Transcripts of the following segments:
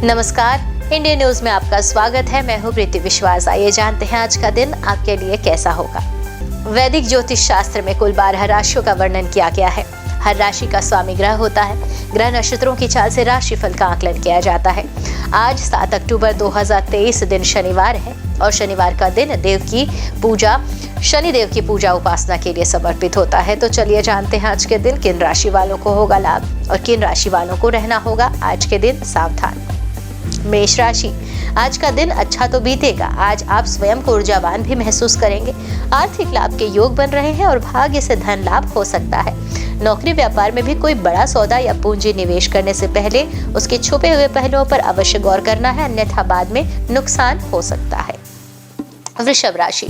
नमस्कार, India news में आपका स्वागत है। मैं हूँ प्रीति विश्वास। आइए जानते हैं आज का दिन आपके लिए कैसा होगा। वैदिक ज्योतिष शास्त्र में कुल 12 राशियों का वर्णन किया गया है। हर राशि का स्वामी ग्रह होता है। ग्रह नक्षत्रों की चाल से राशिफल का आकलन किया जाता है। आज 7 अक्टूबर 2023 दिन शनिवार है और शनिवार का दिन शनिदेव की पूजा उपासना के लिए समर्पित होता है। तो चलिए जानते हैं आज के दिन किन राशि वालों को होगा लाभ और किन राशि वालों को रहना होगा आज के दिन सावधान। मेष राशि, आज का दिन अच्छा तो बीतेगा। आज आप स्वयं को ऊर्जावान भी महसूस करेंगे। आर्थिक लाभ के योग बन रहे हैं और भाग्य से धन लाभ हो सकता है। नौकरी व्यापार में भी कोई बड़ा सौदा या पूंजी निवेश करने से पहले उसके छुपे हुए पहलुओं पर अवश्य गौर करना है, अन्यथा बाद में नुकसान हो सकता है। वृषभ राशि,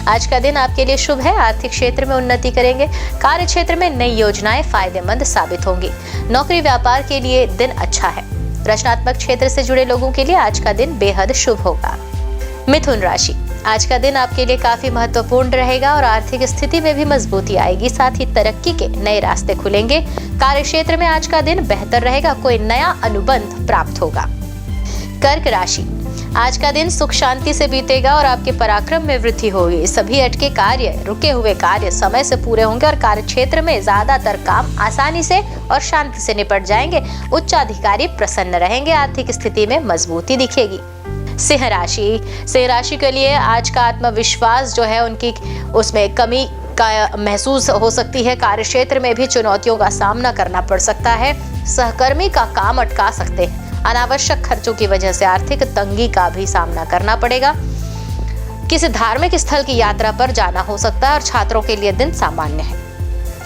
आज का दिन आपके लिए शुभ है। आर्थिक क्षेत्र में उन्नति करेंगे। कार्य क्षेत्र में नई योजनाएं फायदेमंद साबित होंगी। नौकरी व्यापार के लिए दिन अच्छा है। रचनात्मक क्षेत्र से जुड़े लोगों के लिए आज का दिन बेहद शुभ होगा। मिथुन राशि, आज का दिन आपके लिए काफी महत्वपूर्ण रहेगा और आर्थिक स्थिति में भी मजबूती आएगी। साथ ही तरक्की के नए रास्ते खुलेंगे। कार्य क्षेत्र में आज का दिन बेहतर रहेगा। कोई नया अनुबंध प्राप्त होगा। कर्क राशि, आज का दिन सुख शांति से बीतेगा और आपके पराक्रम में वृद्धि होगी। सभी रुके हुए कार्य समय से पूरे होंगे और कार्य क्षेत्र में ज्यादातर काम आसानी से और शांति से निपट जाएंगे। उच्चाधिकारी प्रसन्न रहेंगे। आर्थिक स्थिति में मजबूती दिखेगी। सिंह राशि के लिए आज का आत्मविश्वास जो है उनकी उसमें कमी का महसूस हो सकती है। कार्य क्षेत्र में भी चुनौतियों का सामना करना पड़ सकता है। सहकर्मी का काम अटका सकते हैं। अनावश्यक खर्चों की वजह से आर्थिक तंगी का भी सामना करना पड़ेगा। किसी धार्मिक स्थल की यात्रा पर जाना हो सकता है और छात्रों के लिए दिन सामान्य है।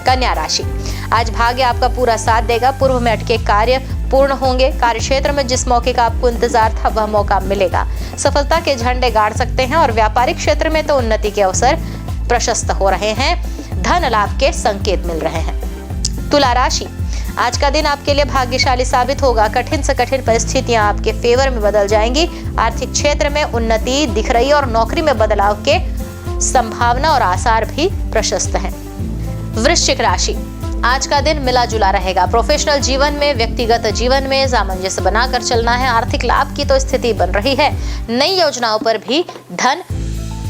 कन्या राशि, आज भाग्य आपका पूरा साथ देगा। पूर्व में अटके कार्य पूर्ण होंगे। कार्य क्षेत्र में जिस मौके का आपको इंतजार था वह मौका मिलेगा। सफलता के झंडे गाड़ सकते हैं और व्यापारिक क्षेत्र में तो उन्नति के अवसर प्रशस्त हो रहे हैं। धन लाभ के संकेत मिल रहे हैं। तुला राशि, आज का दिन आपके लिए भाग्यशाली साबित होगा। कठिन से कठिन परिस्थितियां आपके फेवर में बदल जाएंगी। आर्थिक क्षेत्र में उन्नति दिख रही है और नौकरी में बदलाव के संभावना और आसार भी प्रशस्त हैं। वृश्चिक राशि, आज का दिन मिला जुला रहेगा। प्रोफेशनल जीवन में व्यक्तिगत जीवन में सामंजस्य बनाकर चलना है। आर्थिक लाभ की तो स्थिति बन रही है। नई योजनाओं पर भी धन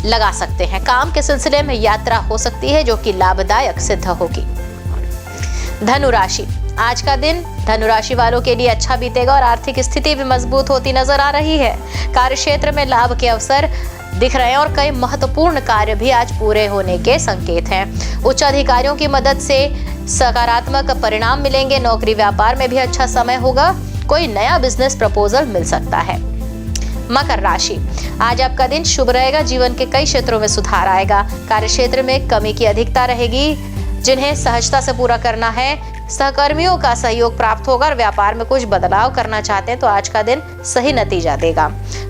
लगा सकते हैं। काम के सिलसिले में यात्रा हो सकती है जो कि लाभदायक सिद्ध होगी। धनु राशि, आज का दिन धनु राशि वालों के लिए अच्छा बीतेगा और आर्थिक स्थिति भी मजबूत होती नजर आ रही है। कार्य क्षेत्र में लाभ के अवसर दिख रहे हैं और कई महत्वपूर्ण कार्य भी आज पूरे होने के संकेत हैं। उच्च अधिकारियों की मदद से सकारात्मक परिणाम मिलेंगे। नौकरी व्यापार में भी अच्छा समय होगा। कोई नया बिजनेस प्रपोजल मिल सकता है। मकर राशि, आज आपका दिन शुभ रहेगा। जीवन के कई क्षेत्रों में सुधार आएगा। कार्य क्षेत्र में कमी की अधिकता रहेगी जिन्हें सहजता से पूरा करना है। सहकर्मियों का सहयोग प्राप्त होगा और व्यापार में कुछ बदलाव करना चाहते हैं तो आज का दिन सही नतीजा देगा।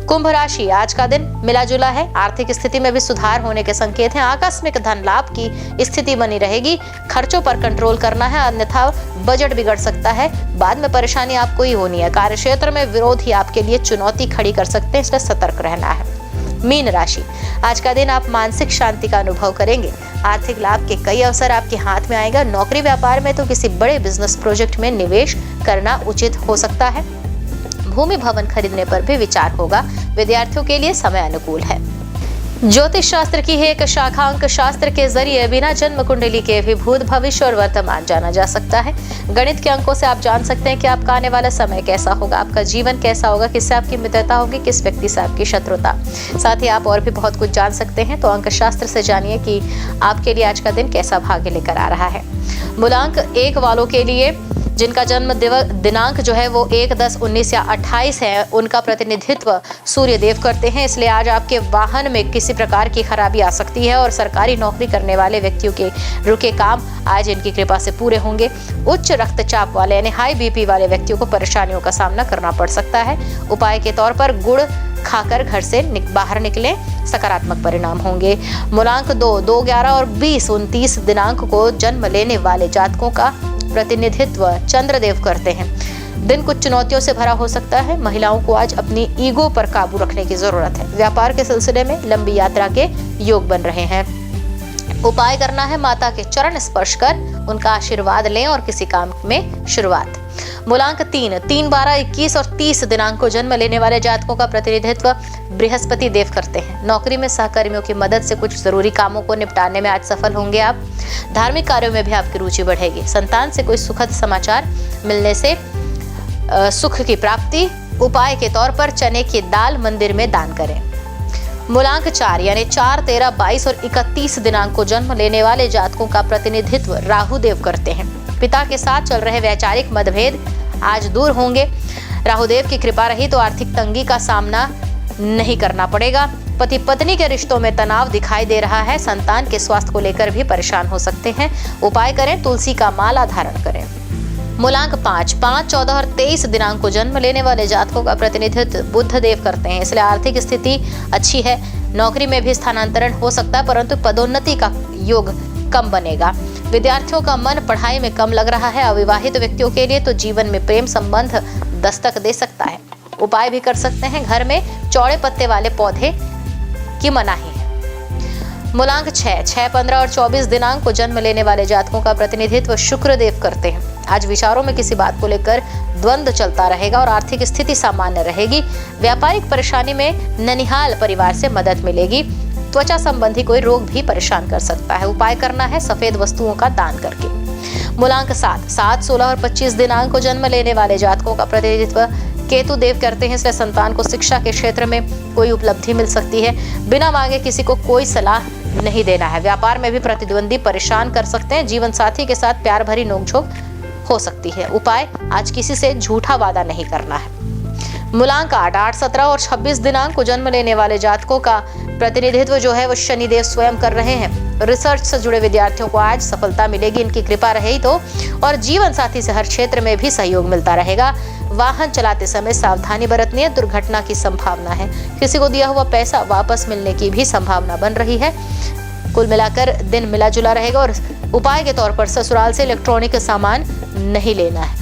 कुंभ राशि, आज का दिन मिला जुला है। आर्थिक स्थिति में भी सुधार होने के संकेत हैं। आकस्मिक धन लाभ की स्थिति बनी रहेगी। खर्चों पर कंट्रोल करना है, अन्यथा बजट बिगड़ सकता है। बाद में परेशानी आपको ही होनी है। कार्य क्षेत्र में विरोध ही आपके लिए चुनौती खड़ी कर सकते हैं, इसलिए सतर्क रहना है। मीन राशि, आज का दिन आप मानसिक शांति का अनुभव करेंगे। आर्थिक लाभ के कई अवसर आपके हाथ में आएगा। नौकरी व्यापार में तो किसी बड़े बिजनेस प्रोजेक्ट में निवेश करना उचित हो सकता है। भूमि भवन खरीदने पर भी विचार होगा। विद्यार्थियों के लिए समय अनुकूल है। ज्योतिष शास्त्र की एक शाखा अंक शास्त्र के जरिए बिना जन्म कुंडली के भी भूत भविष्य और वर्तमान जाना जा सकता है। गणित के अंकों से आप जान सकते हैं कि आपका आने वाला समय कैसा होगा, आपका जीवन कैसा होगा, किससे आपकी मित्रता होगी, किस व्यक्ति से आपकी शत्रुता। साथ ही आप और भी बहुत कुछ जान सकते हैं। तो अंक शास्त्र से जानिए कि आपके लिए आज का दिन कैसा भाग्य लेकर आ रहा है। मूलांक 1 वालों के लिए जिनका जन्म दिनांक जो है वो 1, 10, 19 या 28 है, उनका प्रतिनिधित्व सूर्य देव करते हैं। इसलिए आज आपके वाहन में किसी प्रकार की खराबी आ सकती है और सरकारी नौकरी करने वाले व्यक्तियों के रुके काम आज इनकी कृपा से पूरे होंगे। उच्च रक्तचाप वाले यानी हाई बीपी वाले व्यक्तियों को परेशानियों का सामना करना पड़ सकता है। उपाय के तौर पर गुड़ खाकर घर से बाहर निकलें, सकारात्मक परिणाम होंगे। मूलांक 2, 2, 11 और 20, 29 दिनांक को जन्म लेने वाले जातकों का प्रतिनिधित्व चंद्रदेव करते हैं। दिन कुछ चुनौतियों से भरा हो सकता है। महिलाओं को आज अपनी ईगो पर काबू रखने की जरूरत है। व्यापार के सिलसिले में लंबी यात्रा के योग बन रहे हैं। उपाय करना है, माता के चरण स्पर्श कर उनका आशीर्वाद लें और किसी काम में शुरुआत मूलांक 3, 3, 12, 21 और 30 दिनांक को जन्म लेने वाले जातकों का प्रतिनिधित्व बृहस्पति देव करते हैं। नौकरी में सहकर्मियों की मदद से कुछ जरूरी कामों को निपटाने में आज सफल होंगे आप। धार्मिक कार्यों में भी आपकी रुचि बढ़ेगी। संतान से कोई सुखद समाचार मिलने से सुख की प्राप्ति। उपाय के तौर पर चने की दाल मंदिर में दान करें। मूलांक 4 यानी 4, 13, 22 और 31 दिनांक को जन्म लेने वाले जातकों का प्रतिनिधित्व राहु देव करते हैं। पिता के साथ चल रहे वैचारिक मतभेद आज दूर होंगे। राहु देव की कृपा रही तो आर्थिक तंगी का सामना नहीं करना पड़ेगा। पति पत्नी के रिश्तों में तनाव दिखाई दे रहा है। संतान के स्वास्थ्य को लेकर भी परेशान हो सकते हैं। उपाय करें, तुलसी का माला धारण करें। मूलांक 5, 5, 14 और 23 दिनांक को जन्म लेने वाले जातकों का प्रतिनिधित्व बुध देव करते हैं, इसलिए आर्थिक स्थिति अच्छी है। नौकरी में भी स्थानांतरण हो सकता है, परंतु पदोन्नति का योग कम बनेगा। विद्यार्थियों का मन पढ़ाई में कम लग रहा है। अविवाहित व्यक्तियों के लिए तो जीवन में प्रेम संबंध दस्तक दे सकता है। उपाय भी कर सकते हैं, घर में चौड़े पत्ते वाले पौधे की मनाही है। मूलांक 6, 6, 15 और 24 दिनांक को जन्म लेने वाले जातकों का प्रतिनिधित्व शुक्र देव करते हैं। आज विचारों में किसी बात को लेकर द्वंद्व चलता रहेगा और आर्थिक स्थिति सामान्य रहेगी। व्यापारिक परेशानी में ननिहाल परिवार से मदद मिलेगी। त्वचा संबंधी कोई रोग भी परेशान कर सकता है। उपाय करना है सफेद वस्तुओं का दान करके। मूलांक 7, 7, 16 और 25 दिनांक को जन्म लेने वाले जातकों का प्रतिनिधित्व केतु देव करते हैं, इसलिए संतान को शिक्षा के क्षेत्र में कोई उपलब्धि मिल सकती है। बिना मांगे किसी को कोई सलाह नहीं देना है। व्यापार में भी प्रतिद्वंदी परेशान कर सकते हैं। जीवन साथी के साथ प्यार भरी नोकझोंक हो सकती है। उपाय, आज किसी से झूठा वादा नहीं करना है। मूलांक 8, 8, 17 और 26 दिनांक को जन्म लेने वाले जातकों का प्रतिनिधित्व जो है वो शनिदेव स्वयं कर रहे हैं। रिसर्च से जुड़े विद्यार्थियों को आज सफलता मिलेगी, इनकी कृपा रही तो, और जीवन साथी से हर क्षेत्र में भी सहयोग मिलता रहेगा। वाहन चलाते समय सावधानी बरतनी है, दुर्घटना की संभावना है। किसी को दिया हुआ पैसा वापस मिलने की भी संभावना बन रही है। कुल मिलाकर दिन मिला जुला रहेगा। और उपाय के तौर पर ससुराल से इलेक्ट्रॉनिक सामान नहीं लेना है।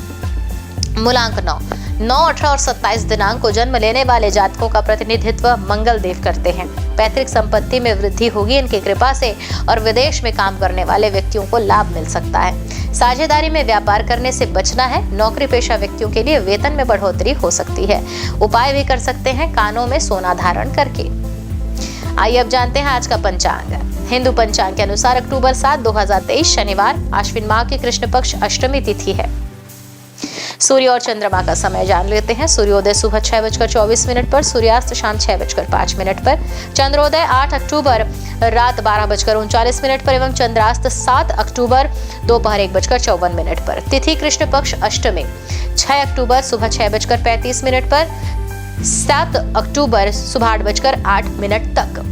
मूलांक 9, 9, 18 और 27 दिनांक को जन्म लेने वाले जातकों का प्रतिनिधित्व मंगल देव करते हैं। पैतृक संपत्ति में वृद्धि होगी इनकी कृपा से, और विदेश में काम करने वाले व्यक्तियों को लाभ मिल सकता है। साझेदारी में व्यापार करने से बचना है। नौकरी पेशा व्यक्तियों के लिए वेतन में बढ़ोतरी हो सकती है। उपाय भी कर सकते हैं, कानों में सोना धारण करके। आइए अब जानते हैं आज का पंचांग। हिंदू पंचांग के अनुसार अक्टूबर 7, 2023 शनिवार, आश्विन माह की कृष्ण पक्ष अष्टमी तिथि है। सूर्य और चंद्रमा का समय जान लेते हैं। सूर्योदय सुबह 6:24 पर, सूर्यास्त शाम 6:05 पर, चंद्रोदय 8 अक्टूबर रात 12:39 पर एवं चंद्रास्त 7 अक्टूबर दोपहर 1:54 पर। तिथि कृष्ण पक्ष अष्टमी 6 अक्टूबर सुबह 6:35 पर, 7 अक्टूबर सुबह 8:08 तक।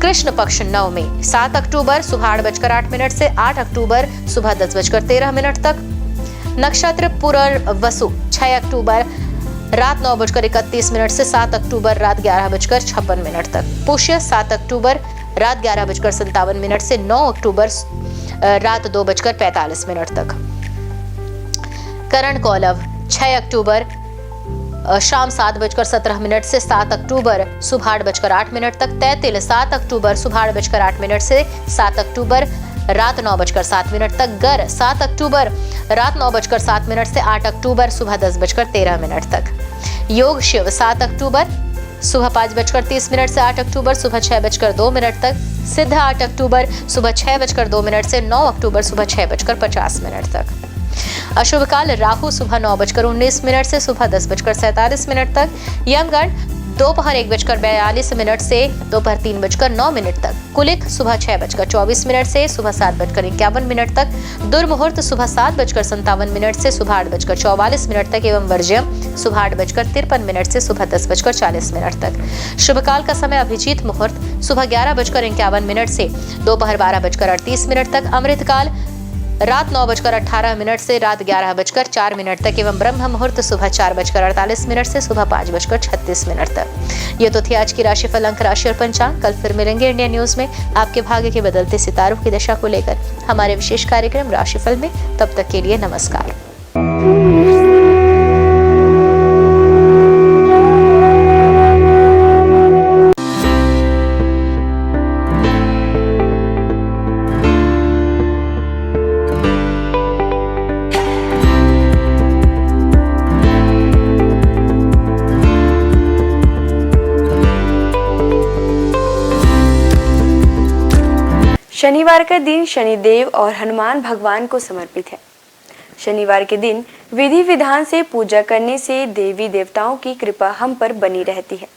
कृष्ण पक्ष नवमी 7 अक्टूबर सुबह 8:08 से 8 अक्टूबर सुबह 10:13 तक। नक्षत्र पुनर्वसु 6 अक्टूबर रात 9:31 से 7 अक्टूबर रात 11:56 तक। पुष्य 7 अक्टूबर रात 11:57 से 9 अक्टूबर रात 2:45 तक। करण कौलव 6 अक्टूबर शाम 7:17 से 7 अक्टूबर सुबह 8:08 तक। तैतिल 7 अक्टूबर सुबह 8:08 से 7 अक्टूबर रात 9:07 तक। गर 7 अक्टूबर रात 9:07 से 8 अक्टूबर सुबह 10:13 तक। योग शिव 7 अक्टूबर सुबह 5:30 से 8 अक्टूबर सुबह 6:02 तक। सिद्ध 8 अक्टूबर सुबह 6:02 से 9 अक्टूबर सुबह 6:50 तक। अशुभ काल राहु सुबह 9:19 से सुबह 10:47 तक। यमगण दोपहर 1:42 से दोपहर 3:09 तक। कुलिक सुबह 6:24 से सुबह 7:51 तक। दुर्मुहूर्त सुबह 7:57 से सुबह 8:44 तक एवं वर्ज्यम सुबह 8:53 से सुबह 10:40 तक। शुभ काल का समय अभिजीत मुहूर्त सुबह 11:51 से दोपहर 12:38 तक। अमृत काल रात 9:18 से रात 11:04 तक एवं ब्रह्म मुहूर्त सुबह 4:48 से सुबह 5:36 तक। ये तो थी आज की राशिफल, अंक राशि और पंचांग। कल फिर मिलेंगे इंडिया न्यूज में आपके भाग्य के बदलते सितारों की दशा को लेकर हमारे विशेष कार्यक्रम राशिफल में। तब तक के लिए नमस्कार। शनिवार का दिन शनिदेव और हनुमान भगवान को समर्पित है। शनिवार के दिन विधि विधान से पूजा करने से देवी देवताओं की कृपा हम पर बनी रहती है।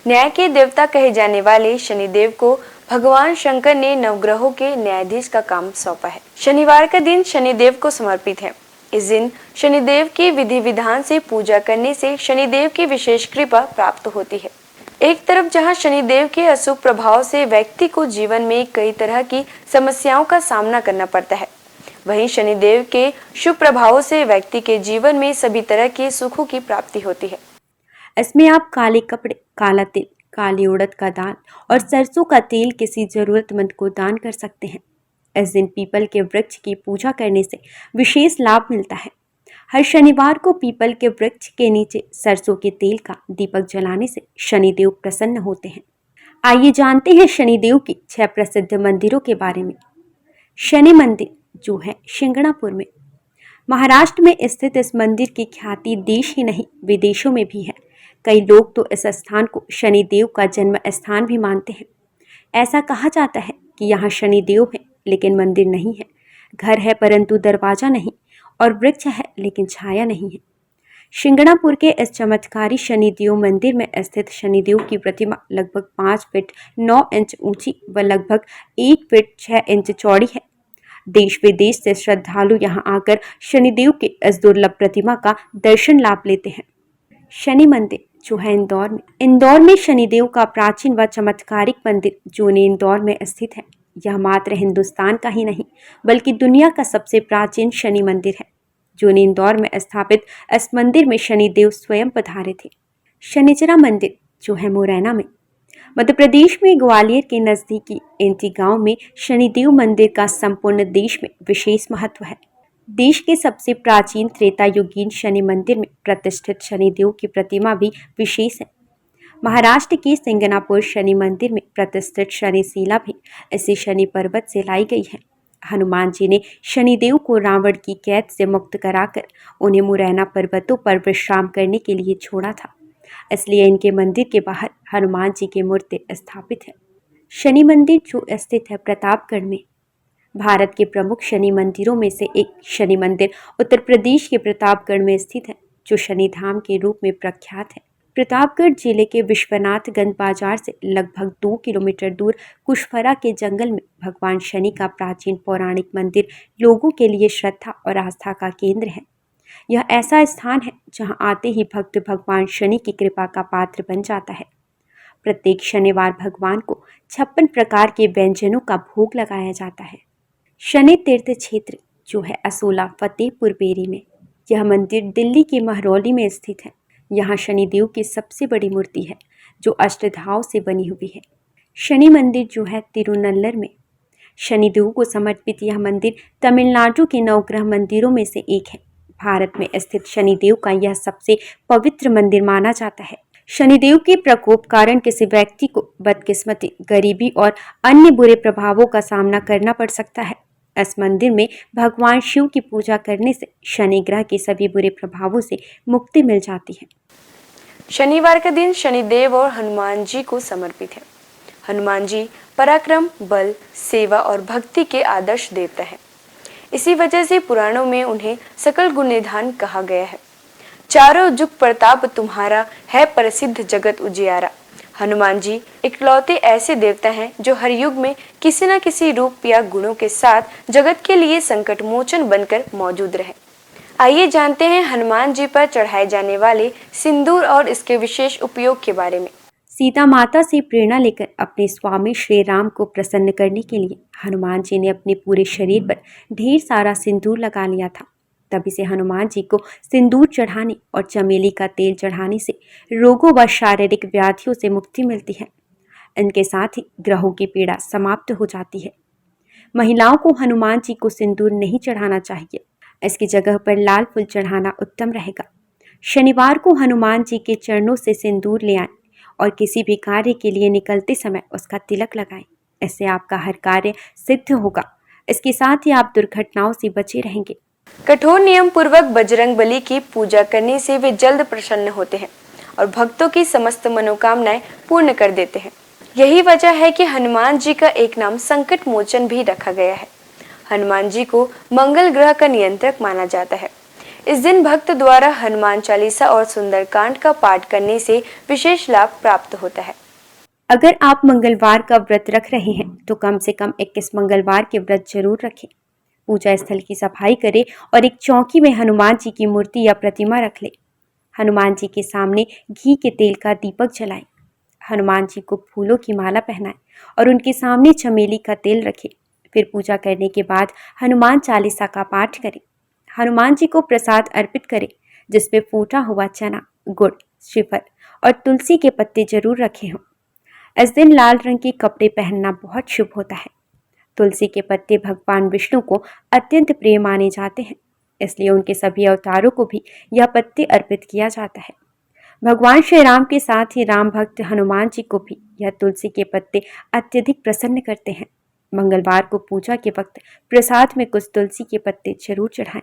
न्याय के देवता कहे जाने वाले शनिदेव को भगवान शंकर ने नवग्रहों के न्यायाधीश का काम सौंपा है। शनिवार का दिन शनिदेव को समर्पित है। इस दिन शनिदेव की विधि विधान से पूजा करने से शनिदेव की विशेष कृपा प्राप्त होती है। एक तरफ जहां शनिदेव के अशुभ प्रभाव से व्यक्ति को जीवन में कई तरह की समस्याओं का सामना करना पड़ता है, वहीं शनिदेव के शुभ प्रभावों से व्यक्ति के जीवन में सभी तरह के सुखों की प्राप्ति होती है। इसमें आप काले कपड़े, काला तिल, काली उड़द का दाल और सरसों का तेल किसी जरूरतमंद को दान कर सकते हैं। इस दिन पीपल के वृक्ष की पूजा करने से विशेष लाभ मिलता है। हर शनिवार को पीपल के वृक्ष के नीचे सरसों के तेल का दीपक जलाने से शनिदेव प्रसन्न होते हैं। आइए जानते हैं शनिदेव के 6 प्रसिद्ध मंदिरों के बारे में। शनि मंदिर जो है शिंगणापुर में। महाराष्ट्र में स्थित इस मंदिर की ख्याति देश ही नहीं विदेशों में भी है। कई लोग तो इस स्थान को शनिदेव का जन्म स्थान भी मानते हैं। ऐसा कहा जाता है कि यहाँ शनिदेव है लेकिन मंदिर नहीं है, घर है परंतु दरवाजा नहीं, और वृक्ष है लेकिन छाया नहीं है। शिंगणापुर के इस चमत्कारी शनिदेव मंदिर में स्थित शनिदेव की प्रतिमा लगभग 5 फीट 9 इंच ऊंची व लगभग 1 फीट 6 इंच चौड़ी है। देश विदेश से श्रद्धालु यहाँ आकर शनिदेव के इस दुर्लभ प्रतिमा का दर्शन लाभ लेते हैं। शनि मंदिर जो है इंदौर में शनिदेव का प्राचीन व चमत्कारिक मंदिर जो इंदौर में स्थित है। यह मात्र हिंदुस्तान का ही नहीं बल्कि दुनिया का सबसे प्राचीन शनि मंदिर है। जो इंदौर में स्थापित इस मंदिर में शनिदेव स्वयं पधारे थे। शनिचरा मंदिर जो है मुरैना में। मध्य प्रदेश में ग्वालियर के नजदीकी एंटी गांव में शनिदेव मंदिर का संपूर्ण देश में विशेष महत्व है। देश के सबसे प्राचीन त्रेता युगीन शनि मंदिर में प्रतिष्ठित शनिदेव की प्रतिमा भी विशेष है। महाराष्ट्र के सिंगनापुर शनि मंदिर में प्रतिष्ठित शनिशिला भी इसी शनि पर्वत से लाई गई है। हनुमान जी ने शनिदेव को रावण की कैद से मुक्त कराकर उन्हें मुरैना पर्वतों पर विश्राम करने के लिए छोड़ा था, इसलिए इनके मंदिर के बाहर हनुमान जी की मूर्ति स्थापित है। शनि मंदिर जो स्थित है प्रतापगढ़ में। भारत के प्रमुख शनि मंदिरों में से एक शनि मंदिर उत्तर प्रदेश के प्रतापगढ़ में स्थित है, जो शनि धाम के रूप में प्रख्यात है। प्रतापगढ़ जिले के विश्वनाथगंज बाजार से लगभग 2 किलोमीटर दूर कुशफरा के जंगल में भगवान शनि का प्राचीन पौराणिक मंदिर लोगों के लिए श्रद्धा और आस्था का केंद्र है। यह ऐसा स्थान है जहां आते ही भक्त भगवान शनि की कृपा का पात्र बन जाता है। प्रत्येक शनिवार भगवान को 56 प्रकार के व्यंजनों का भोग लगाया जाता है। शनि तीर्थ क्षेत्र जो है असोला फतेहपुर बेरी में। यह मंदिर दिल्ली के महरौली में स्थित है। यहाँ शनिदेव की सबसे बड़ी मूर्ति है जो अष्टधाव से बनी हुई है। शनि मंदिर जो है तिरुनल्लर में। शनिदेव को समर्पित यह मंदिर तमिलनाडु के नवग्रह मंदिरों में से एक है। भारत में स्थित शनिदेव का यह सबसे पवित्र मंदिर माना जाता है। शनिदेव के प्रकोप कारण किसी व्यक्ति को बदकिस्मती, गरीबी और अन्य बुरे प्रभावों का सामना करना पड़ सकता है। इस मंदिर में भगवान शिव की पूजा करने से शनि ग्रह के सभी बुरे प्रभावों से मुक्ति मिल जाती है। शनिवार का दिन शनिदेव और हनुमान जी को समर्पित है। हनुमान जी पराक्रम, बल, सेवा और भक्ति के आदर्श देवता है। इसी वजह से पुराणों में उन्हें सकल गुण निधान कहा गया है। चारों जुग प्रताप तुम्हारा है, प्रसिद्ध जगत उजियारा। हनुमान जी इकलौते ऐसे देवता हैं जो हर युग में किसी न किसी रूप या गुणों के साथ जगत के लिए संकट मोचन बनकर मौजूद रहे। आइए जानते हैं हनुमान जी पर चढ़ाए जाने वाले सिंदूर और इसके विशेष उपयोग के बारे में। सीता माता से प्रेरणा लेकर अपने स्वामी श्री राम को प्रसन्न करने के लिए हनुमान जी ने अपने पूरे शरीर पर ढेर सारा सिंदूर लगा लिया था। तभी से हनुमान जी को सिंदूर चढ़ाने और चमेली का तेल चढ़ाने से रोगों व शारीरिक व्याधियों से मुक्ति मिलती है। इनके साथ ही ग्रहों की पीड़ा समाप्त हो जाती है। महिलाओं को हनुमान जी को सिंदूर नहीं चढ़ाना चाहिए, इसकी जगह पर लाल फूल चढ़ाना उत्तम रहेगा। शनिवार को हनुमान जी के चरणों से सिंदूर ले आएं और किसी भी कार्य के लिए निकलते समय उसका तिलक लगाएं। इससे आपका हर कार्य सिद्ध होगा। इसके साथ ही आप दुर्घटनाओं से बचे रहेंगे। कठोर नियम पूर्वक बजरंग बली की पूजा करने से वे जल्द प्रसन्न होते हैं और भक्तों की समस्त मनोकामनाएं पूर्ण कर देते हैं। यही वजह है कि हनुमान जी का एक नाम संकट मोचन भी रखा गया है। हनुमान जी को मंगल ग्रह का नियंत्रक माना जाता है। इस दिन भक्त द्वारा हनुमान चालीसा और सुंदरकांड का पाठ करने से विशेष लाभ प्राप्त होता है। अगर आप मंगलवार का व्रत रख रहे हैं तो कम से कम 21 मंगलवार के व्रत जरूर रखें। पूजा स्थल की सफाई करें और एक चौकी में हनुमान जी की मूर्ति या प्रतिमा रख लें। हनुमान जी के सामने घी के तेल का दीपक जलाएं। हनुमान जी को फूलों की माला पहनाएं और उनके सामने चमेली का तेल रखें। फिर पूजा करने के बाद हनुमान चालीसा का पाठ करें। हनुमान जी को प्रसाद अर्पित करें जिसमें फूटा हुआ चना, गुड़, श्रीफल और तुलसी के पत्ते जरूर रखे हों। इस दिन लाल रंग के कपड़े पहनना बहुत शुभ होता है। तुलसी के पत्ते भगवान विष्णु को अत्यंत प्रिय माने जाते हैं, इसलिए उनके सभी अवतारों को भी यह पत्ते अर्पित किया जाता है। भगवान श्री राम के साथ ही राम भक्त हनुमान जी को भी यह तुलसी के पत्ते अत्यधिक प्रसन्न करते हैं। मंगलवार को पूजा के वक्त प्रसाद में कुछ तुलसी के पत्ते जरूर चढ़ाएं।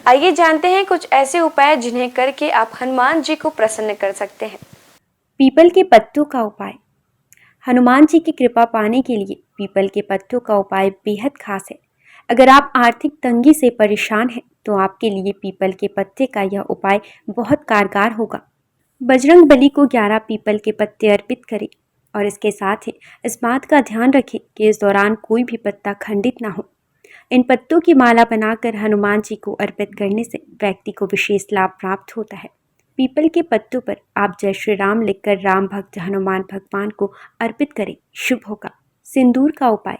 आइए जानते हैं कुछ ऐसे उपाय जिन्हें करके आप हनुमान जी को प्रसन्न कर सकते हैं। पीपल के पत्तों का उपाय। हनुमान जी की कृपा पाने के लिए पीपल के पत्तों का उपाय बेहद खास है। अगर आप आर्थिक तंगी से परेशान हैं तो आपके लिए पीपल के पत्ते का यह उपाय बहुत कारगर होगा। बजरंग बली को 11 पीपल के पत्ते अर्पित करें और इसके साथ ही इस बात का ध्यान रखें कि इस दौरान कोई भी पत्ता खंडित ना हो। इन पत्तों की माला बनाकर हनुमान जी को अर्पित करने से व्यक्ति को विशेष लाभ प्राप्त होता है। पीपल के पत्तों पर आप जय श्री राम लिखकर राम भक्त हनुमान भगवान को अर्पित करें, शुभ होगा। सिंदूर का उपाय।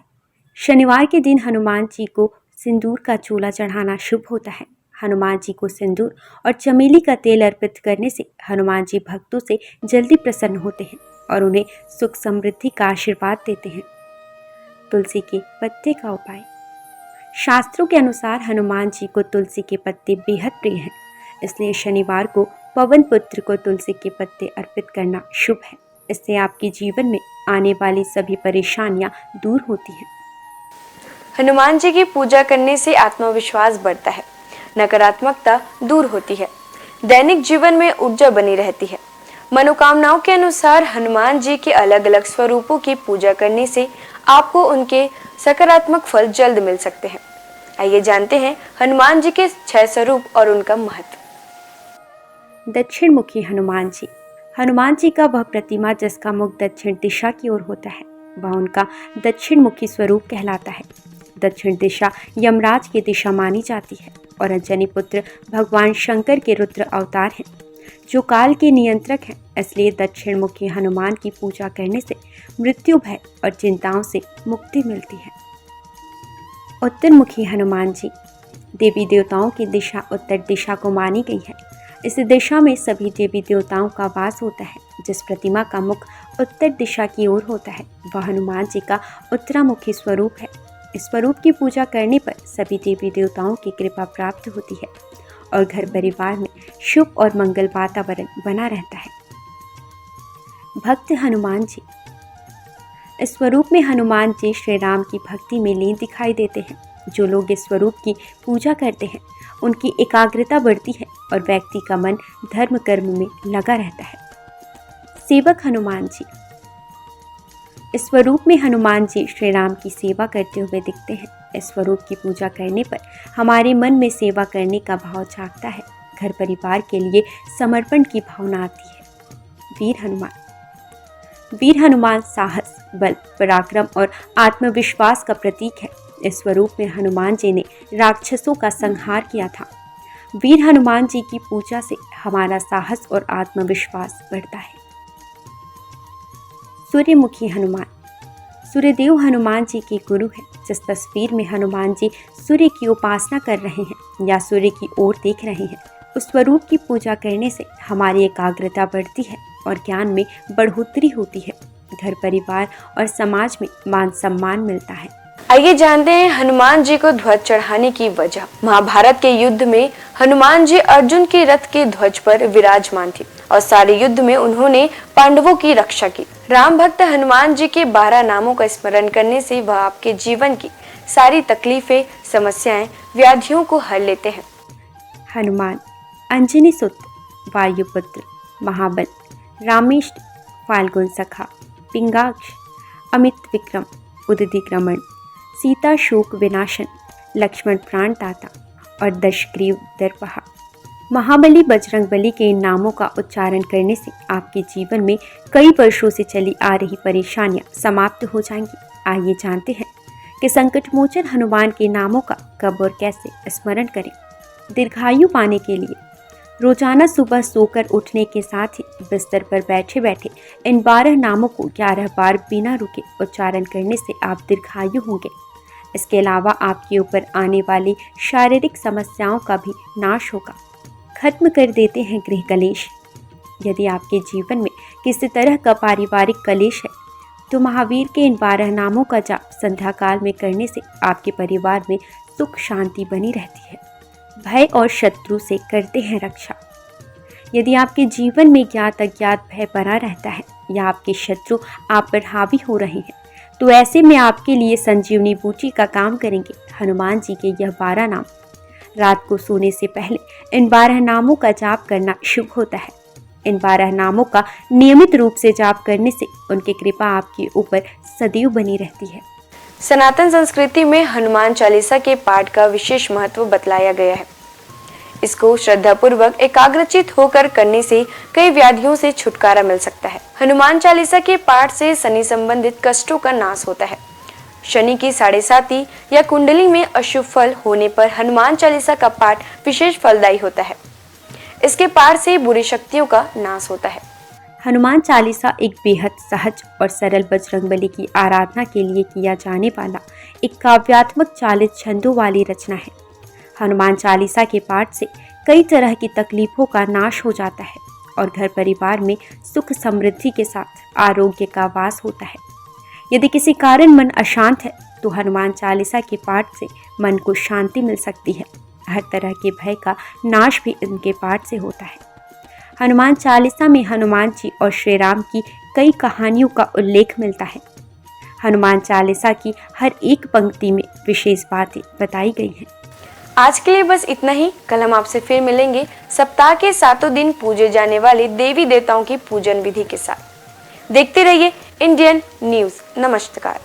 शनिवार के दिन हनुमान जी को सिंदूर का चूल्हा चढ़ाना शुभ होता है। हनुमान जी को सिंदूर और चमेली का तेल अर्पित करने से हनुमान जी भक्तों से जल्दी प्रसन्न होते हैं और उन्हें सुख समृद्धि का आशीर्वाद देते हैं। तुलसी के पत्ते का उपाय। शास्त्रों के अनुसार हनुमान जी को तुलसी के पत्ते बेहद प्रिय हैं, इसलिए शनिवार को पवन पुत्र को तुलसी के पत्ते अर्पित करना शुभ है। इससे आपके जीवन में आने वाली सभी परेशानियां दूर होती हैं। हनुमान जी की पूजा करने से आत्मविश्वास बढ़ता है, नकारात्मकता दूर होती है, दैनिक जीवन में ऊर्जा बनी रहती है। मनोकामनाओं के अनुसार हनुमान जी के अलग अलग स्वरूपों की पूजा करने से आपको उनके सकारात्मक फल जल्द मिल सकते हैं। आइए जानते हैं हनुमान जी के 6 स्वरूप और उनका महत्व। दक्षिण मुखी हनुमान जी। हनुमान जी का वह प्रतिमा जिसका मुख दक्षिण दिशा की ओर होता है वह उनका दक्षिण मुखी स्वरूप कहलाता है। दक्षिण दिशा यमराज की दिशा मानी जाती है और अंजनी पुत्र भगवान शंकर के रुद्र अवतार हैं जो काल के नियंत्रक हैं। इसलिए दक्षिण मुखी हनुमान की पूजा करने से मृत्यु भय और चिंताओं से मुक्ति मिलती है। उत्तर मुखी हनुमान जी। देवी देवताओं की दिशा उत्तर दिशा को मानी गई है। इस दिशा में सभी देवी देवताओं का वास होता है। जिस प्रतिमा का मुख उत्तर दिशा की ओर होता है वह हनुमान जी का उत्तरामुखी स्वरूप है। इस स्वरूप की पूजा करने पर सभी देवी देवताओं की कृपा प्राप्त होती है और घर परिवार में शुभ और मंगल वातावरण बना रहता है। भक्त हनुमान जी। इस स्वरूप में हनुमान जी श्री राम की भक्ति में लीन दिखाई देते हैं। जो लोग इस स्वरूप की पूजा करते हैं उनकी एकाग्रता बढ़ती है और व्यक्ति का मन धर्म कर्म में लगा रहता है। सेवक हनुमान जी। इस स्वरूप में हनुमान जी श्री राम की सेवा करते हुए दिखते हैं। इस स्वरूप की पूजा करने पर हमारे मन में सेवा करने का भाव जागता है। घर परिवार के लिए समर्पण की भावना आती है। वीर हनुमान। वीर हनुमान साहस, बल, पराक्रम और आत्मविश्वास का प्रतीक है। इस स्वरूप में हनुमान जी ने राक्षसों का संहार किया था। वीर हनुमान जी की पूजा से हमारा साहस और आत्मविश्वास बढ़ता है। सूर्यमुखी हनुमान। सूर्यदेव हनुमान जी के गुरु हैं। जिस तस्वीर में हनुमान जी सूर्य की उपासना कर रहे हैं या सूर्य की ओर देख रहे हैं उस स्वरूप की पूजा करने से हमारी एकाग्रता बढ़ती है और ज्ञान में बढ़ोतरी होती है। घर परिवार और समाज में मान सम्मान मिलता है। आइए जानते हैं हनुमान जी को ध्वज चढ़ाने की वजह। महाभारत के युद्ध में हनुमान जी अर्जुन के रथ के ध्वज पर विराजमान थे और सारे युद्ध में उन्होंने पांडवों की रक्षा की। राम भक्त हनुमान जी के 12 नामों का स्मरण करने से वह आपके जीवन की सारी तकलीफें, समस्याएं, व्याधियों को हल लेते हैं। हनुमान। अंजनी सुत, वायुपुत्र, महाबल, रामेष्ट, फाल्गुन सखा, पिंगाक्ष, अमित विक्रम, उदधिक्रमण, सीता शोक विनाशन, लक्ष्मण प्राणदाता और दशग्रीव दर्पहा। महाबली बजरंगबली के इन नामों का उच्चारण करने से आपके जीवन में कई वर्षों से चली आ रही परेशानियां समाप्त हो जाएंगी। आइए जानते हैं कि संकटमोचन हनुमान के नामों का कब और कैसे स्मरण करें। दीर्घायु पाने के लिए रोजाना सुबह सोकर उठने के साथ ही बिस्तर पर बैठे बैठे इन 12 नामों को 11 बार बिना रुके उच्चारण करने से आप दीर्घायु होंगे। इसके अलावा आपके ऊपर आने वाली शारीरिक समस्याओं का भी नाश होगा। खत्म कर देते हैं गृह कलेश। यदि आपके जीवन में किसी तरह का पारिवारिक कलेश है तो महावीर के इन 12 नामों का जाप संध्या काल में करने से आपके परिवार में सुख शांति बनी रहती है। भय और शत्रु से करते हैं रक्षा। यदि आपके जीवन में ज्ञात अज्ञात भय बना रहता है या आपके शत्रु आप पर हावी हो रहे हैं तो ऐसे में आपके लिए संजीवनी बूटी का काम करेंगे हनुमान जी के यह 12 नाम। रात को सोने से पहले इन 12 नामों का जाप करना शुभ होता है। इन 12 नामों का नियमित रूप से जाप करने से उनकी कृपा आपके ऊपर सदैव बनी रहती है। सनातन संस्कृति में हनुमान चालीसा के पाठ का विशेष महत्व बतलाया गया है। इसको श्रद्धापूर्वक एकाग्रचित होकर करने से कई व्याधियों से छुटकारा मिल सकता है। हनुमान चालीसा के पाठ से शनि संबंधित कष्टों का नाश होता है। शनि की 7.5 या कुंडली में अशुभ फल होने पर हनुमान चालीसा का पाठ विशेष फलदायी होता है। इसके पाठ से बुरी शक्तियों का नाश होता है। हनुमान चालीसा एक बेहद सहज और सरल बजरंगबली की आराधना के लिए किया जाने वाला एक काव्यात्मक 40 छंदों वाली रचना है। हनुमान चालीसा के पाठ से कई तरह की तकलीफों का नाश हो जाता है और घर परिवार में सुख समृद्धि के साथ आरोग्य का वास होता है। यदि किसी कारण मन अशांत है तो हनुमान चालीसा के पाठ से मन को शांति मिल सकती है। हर तरह के भय का नाश भी इनके पाठ से होता है। हनुमान चालीसा में हनुमान जी और श्री राम की कई कहानियों का उल्लेख मिलता है। हनुमान चालीसा की हर एक पंक्ति में विशेष बातें बताई गई हैं। आज के लिए बस इतना ही। कल हम आपसे फिर मिलेंगे सप्ताह के 7 दिन पूजे जाने वाले देवी देवताओं की पूजन विधि के साथ। देखते रहिए इंडियन न्यूज़। नमस्कार।